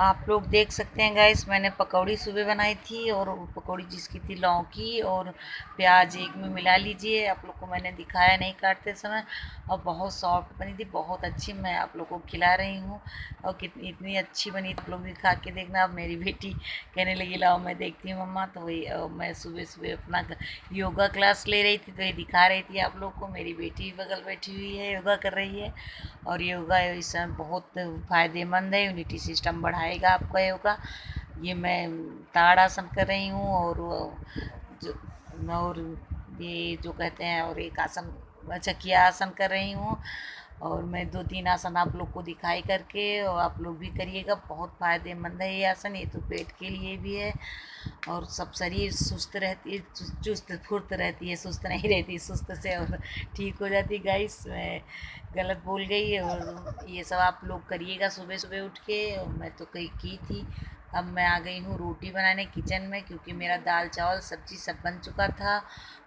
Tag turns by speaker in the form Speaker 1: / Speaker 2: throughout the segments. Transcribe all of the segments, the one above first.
Speaker 1: आप लोग देख सकते हैं गाइस, मैंने पकौड़ी सुबह बनाई थी और वो पकौड़ी जिसकी थी लौकी और प्याज एक में मिला लीजिए। आप लोग को मैंने दिखाया नहीं काटते समय, और बहुत सॉफ्ट बनी थी, बहुत अच्छी। मैं आप लोग को खिला रही हूँ और कितनी इतनी अच्छी बनी, आप लोग भी खा के देखना। अब मेरी बेटी कहने लगी लाओ मैं देखती हूँ मम्मा, तो वही मैं सुबह सुबह अपना योगा क्लास ले रही थी तो ये दिखा रही थी आप लोग को। मेरी बेटी भी बगल बैठी हुई है, योगा कर रही है, और योगा इस समय बहुत फ़ायदेमंद है, इम्यूनिटी सिस्टम बढ़ाएगा आपका योगा। ये मैं ताड़ आसन कर रही हूँ, जो और ये जो कहते हैं, और एक आसन चकिया आसन कर रही हूँ, और मैं 2-3 आसन आप लोग को दिखाई करके, और आप लोग भी करिएगा। बहुत फ़ायदेमंद है ये आसन, ये तो पेट के लिए भी है, और सब शरीर सुस्त रहती है, चुस्त फुर्त रहती है, सुस्त नहीं रहती, सुस्त से और ठीक हो जाती। गाइस मैं गलत बोल गई, और ये सब आप लोग करिएगा सुबह सुबह उठ के। और मैं तो कहीं की थी, अब मैं आ गई हूँ रोटी बनाने किचन में, क्योंकि मेरा दाल चावल सब्ज़ी सब बन चुका था,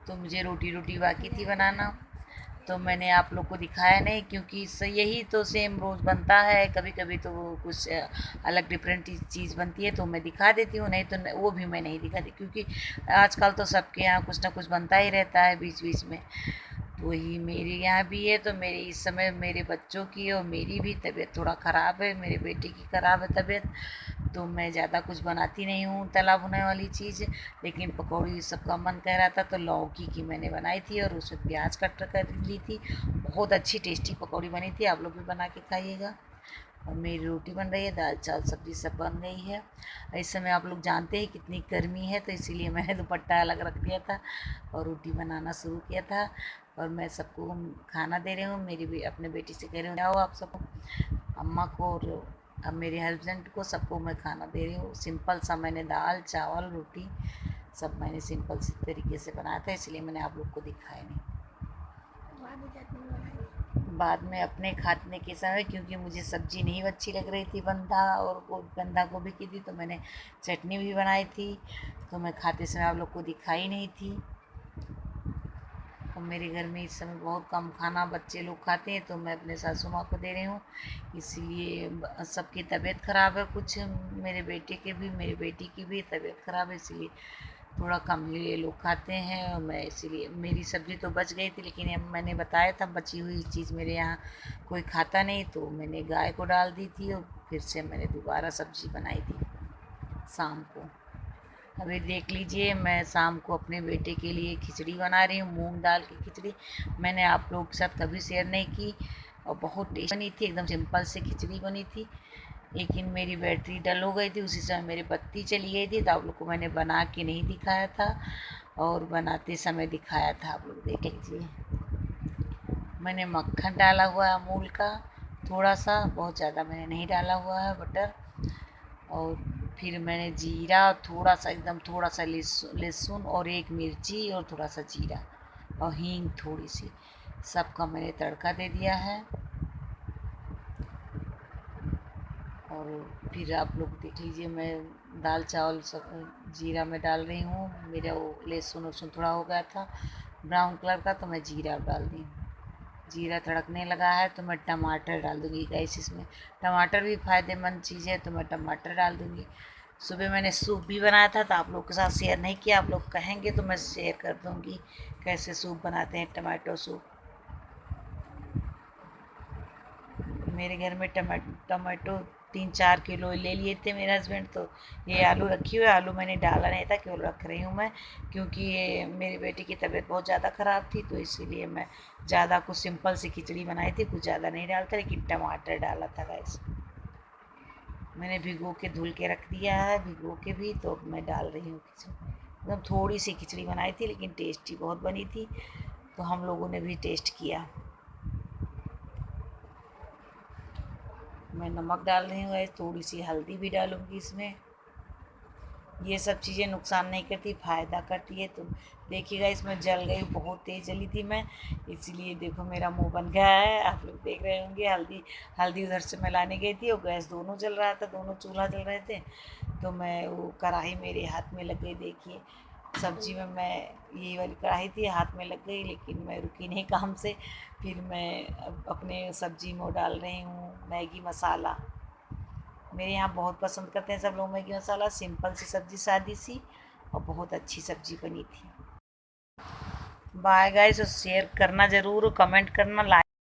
Speaker 1: तो मुझे रोटी बाकी थी बनाना। तो मैंने आप लोग को दिखाया नहीं, क्योंकि यही तो सेम रोज़ बनता है। कभी कभी तो वो कुछ अलग डिफरेंट चीज़ बनती है तो मैं दिखा देती हूँ, नहीं तो वो भी मैं नहीं दिखाती, क्योंकि आजकल तो सबके यहाँ कुछ ना कुछ बनता ही रहता है बीच बीच में। तो वही मेरे यहाँ भी है, तो मेरे इस समय मेरे बच्चों की और मेरी भी तबीयत थोड़ा ख़राब है, मेरे बेटे की ख़राब है तबीयत, तो मैं ज़्यादा कुछ बनाती नहीं हूँ तला भुना वाली चीज़। लेकिन पकौड़ी सबका मन कह रहा था, तो लौकी की मैंने बनाई थी और उसमें प्याज कट कर ली थी। बहुत अच्छी टेस्टी पकौड़ी बनी थी, आप लोग भी बना के खाइएगा। और मेरी रोटी बन रही है, दाल चावल सब्ज़ी सब बन गई है। इस समय आप लोग जानते हैं कितनी गर्मी है, तो इसीलिए मैंने दुपट्टा अलग रख दिया था और रोटी बनाना शुरू किया था। और मैं सबको खाना दे रही हूँ, मेरी भी अपने बेटी से कह रही हूँ जाओ आप सबको, अम्मा को और अब मेरे हस्बैंड को, सबको मैं खाना दे रही हूँ। सिंपल सा मैंने दाल चावल रोटी सब मैंने सिंपल सी तरीके से बनाया था, इसलिए मैंने आप लोग को दिखाया नहीं। बाद में अपने खाने के समय, क्योंकि मुझे सब्ज़ी नहीं अच्छी लग रही थी बंधा, और वो बंधा गोभी की थी, तो मैंने चटनी भी बनाई थी, तो मैं खाते समय आप लोग को दिखाई नहीं थी। और मेरे घर में इस समय बहुत कम खाना बच्चे लोग खाते हैं, तो मैं अपने सासू माँ को दे रही हूँ। इसलिए सबकी तबीयत ख़राब है, कुछ मेरे बेटे के भी, मेरी बेटी की भी तबीयत ख़राब है, इसलिए थोड़ा कम ही ये लोग खाते हैं। और मैं इसीलिए, मेरी सब्ज़ी तो बच गई थी, लेकिन मैंने बताया था बची हुई चीज़ मेरे यहाँ कोई खाता नहीं, तो मैंने गाय को डाल दी थी, और फिर से मैंने दोबारा सब्ज़ी बनाई थी शाम को। अभी देख लीजिए, मैं शाम को अपने बेटे के लिए खिचड़ी बना रही हूँ, मूंग दाल की खिचड़ी। मैंने आप लोग के साथ कभी शेयर नहीं की, और बहुत टेस्टी बनी थी, एकदम सिंपल से खिचड़ी बनी थी। लेकिन मेरी बैटरी डल हो गई थी, उसी समय मेरी बत्ती चली गई थी, तो आप लोग को मैंने बना के नहीं दिखाया था, और बनाते समय दिखाया था, आप लोग देख लीजिए। मैंने मक्खन डाला हुआ है अमूल का, थोड़ा सा, बहुत ज़्यादा मैंने नहीं डाला हुआ है बटर। और फिर मैंने जीरा, थोड़ा सा, एकदम थोड़ा सा लहसुन और एक मिर्ची और थोड़ा सा जीरा और हींग थोड़ी सी, सबका मैंने तड़का दे दिया है। और फिर आप लोग देख लीजिए, मैं दाल चावल सब जीरा में डाल रही हूँ। मेरा वो लहसुन वसुन थोड़ा हो गया था ब्राउन कलर का, तो मैं जीरा डाल दी। जीरा तड़कने लगा है तो मैं टमाटर डाल दूँगी गाइस। इसमें टमाटर भी फ़ायदेमंद चीज़ है, तो मैं टमाटर डाल दूँगी। सुबह मैंने सूप भी बनाया था, तो आप लोग के साथ शेयर नहीं किया। आप लोग कहेंगे तो मैं शेयर कर दूँगी कैसे सूप बनाते हैं, टमाटो सूप। मेरे घर में टमाटो 3-4 किलो ले लिए थे मेरे हस्बैंड, तो ये आलू रखी हुई है। आलू मैंने डाला नहीं था, केवल रख रही हूँ मैं, क्योंकि ये मेरी बेटी की तबीयत बहुत ज़्यादा ख़राब थी, तो इसीलिए मैं ज़्यादा कुछ सिंपल सी खिचड़ी बनाई थी, कुछ ज़्यादा नहीं डालता, लेकिन टमाटर डाला था गाइस। मैंने भिगो के धुल के रख दिया है, भिगो के भी, तो मैं डाल रही हूँ खिचड़ी। एकदम थोड़ी सी खिचड़ी बनाई थी, लेकिन टेस्टी बहुत बनी थी, तो हम लोगों ने भी टेस्ट किया। मैं नमक डाल रही हूँ, थोड़ी सी हल्दी भी डालूँगी इसमें। ये सब चीज़ें नुकसान नहीं करती, फ़ायदा करती है। तो देखिएगा, इसमें जल गई, बहुत तेज़ जली थी मैं, इसीलिए देखो मेरा मुंह बन गया है, आप लोग देख रहे होंगे। हल्दी हल्दी उधर से मैं लाने गई थी, और गैस दोनों जल रहा था, दोनों चूल्हा जल रहे थे, तो मैं वो कढ़ाई मेरे हाथ में लग गई। देखिए सब्जी में मैं, यही वाली कढ़ाई थी, हाथ में लग गई, लेकिन मैं रुकी नहीं काम से। फिर मैं अपने सब्जी में डाल रही हूँ मैगी मसाला। मेरे यहाँ बहुत पसंद करते हैं सब लोग मैगी मसाला। सिंपल सी सब्ज़ी, सादी सी, और बहुत अच्छी सब्ज़ी बनी थी। बाय गाइस, और शेयर करना ज़रूर, कमेंट करना, लाइक